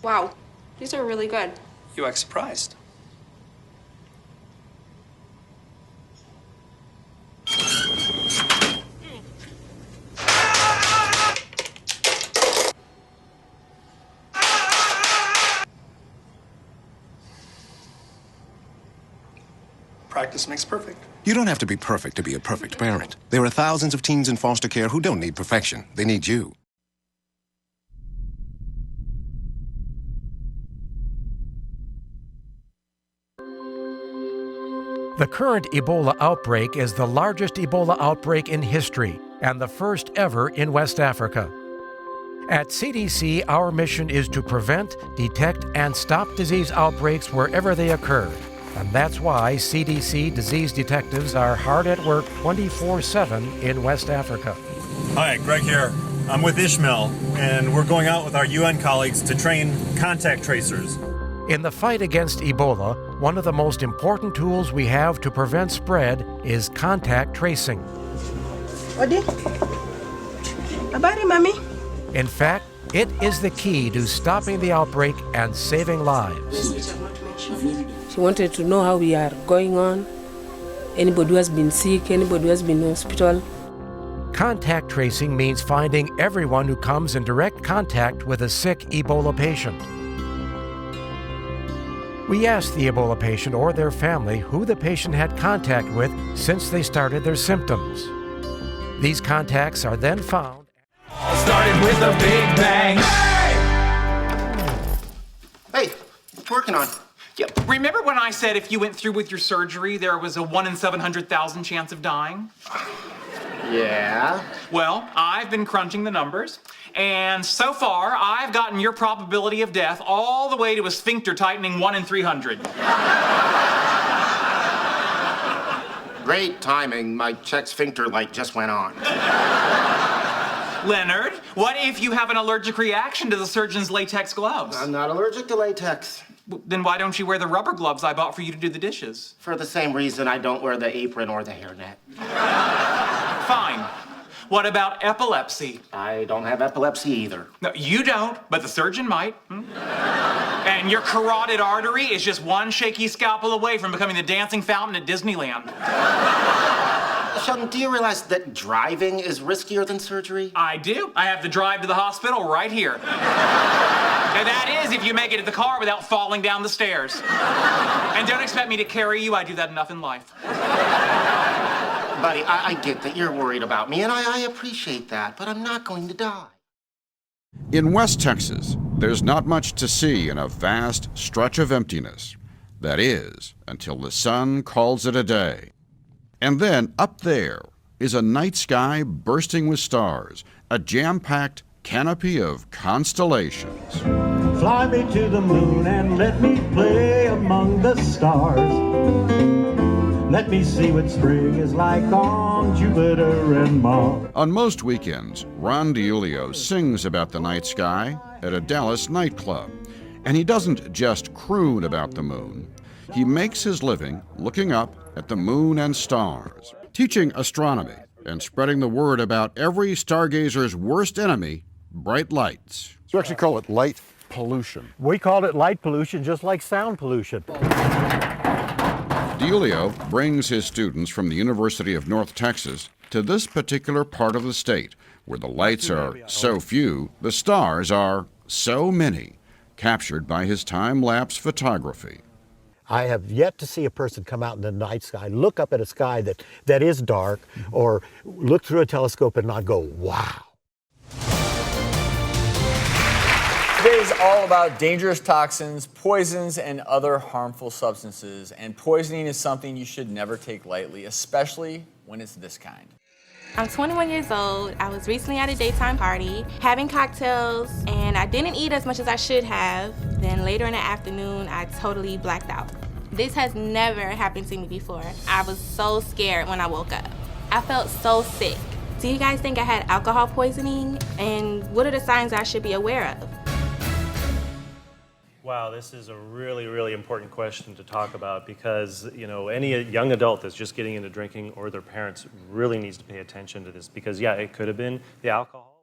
Wow, these are really good. You act surprised. Practice makes perfect. You don't have to be perfect to be a perfect parent. There are thousands of teens in foster care who don't need perfection. They need you. The current Ebola outbreak is the largest Ebola outbreak in history and the first ever in West Africa. At CDC, our mission is to prevent, detect, and stop disease outbreaks wherever they occur. And that's why CDC disease detectives are hard at work 24/7 in West Africa. Hi, Greg here. I'm with Ishmael, and we're going out with our UN colleagues to train contact tracers. In the fight against Ebola, one of the most important tools we have to prevent spread is contact tracing. Odi? Habari, Mami? In fact, it is the key to stopping the outbreak and saving lives. She wanted to know how we are going on, anybody who has been sick, anybody who has been in hospital. Contact tracing means finding everyone who comes in direct contact with a sick Ebola patient. We asked the Ebola patient or their family who the patient had contact with since they started their symptoms. These contacts are then found. All started with a big bang. Hey, what's working on? Yeah, remember when I said if you went through with your surgery, there was a 1 in 700,000 chance of dying? Yeah. Well, I've been crunching the numbers, and so far, I've gotten your probability of death all the way to a sphincter tightening 1 in 300. Great timing. My check sphincter light just went on. Leonard, what if you have an allergic reaction to the surgeon's latex gloves? I'm not allergic to latex. Then why don't you wear the rubber gloves I bought for you to do the dishes? For the same reason I don't wear the apron or the hairnet. Fine. What about epilepsy? I don't have epilepsy either. No, you don't, but the surgeon might. And your carotid artery is just one shaky scalpel away from becoming the dancing fountain at Disneyland. Sheldon, do you realize that driving is riskier than surgery? I do. I have the drive to the hospital right here. And that is if you make it to the car without falling down the stairs. And don't expect me to carry you. I do that enough in life. Buddy, I get that you're worried about me, and I appreciate that, but I'm not going to die. In West Texas, there's not much to see in a vast stretch of emptiness. That is, until the sun calls it a day. And then, up there, is a night sky bursting with stars, a jam-packed canopy of constellations. Fly me to the moon and let me play among the stars. Let me see what spring is like on Jupiter and Mars. On most weekends, Ron DiIulio sings about the night sky at a Dallas nightclub. And he doesn't just croon about the moon. He makes his living looking up at the moon and stars, teaching astronomy and spreading the word about every stargazer's worst enemy, bright lights. So you actually call it light pollution. We call it light pollution, just like sound pollution. DiIulio brings his students from the University of North Texas to this particular part of the state, where the lights are so few, the stars are so many, captured by his time-lapse photography. I have yet to see a person come out in the night sky, look up at a sky that is dark, or look through a telescope and not go, wow. Today is all about dangerous toxins, poisons, and other harmful substances. And poisoning is something you should never take lightly, especially when it's this kind. I'm 21 years old. I was recently at a daytime party, having cocktails, and I didn't eat as much as I should have. Then later in the afternoon, I totally blacked out. This has never happened to me before. I was so scared when I woke up. I felt so sick. Do you guys think I had alcohol poisoning? And what are the signs I should be aware of? Wow, this is a really, really important question to talk about because, you know, any young adult that's just getting into drinking or their parents really needs to pay attention to this because, yeah, it could have been the alcohol.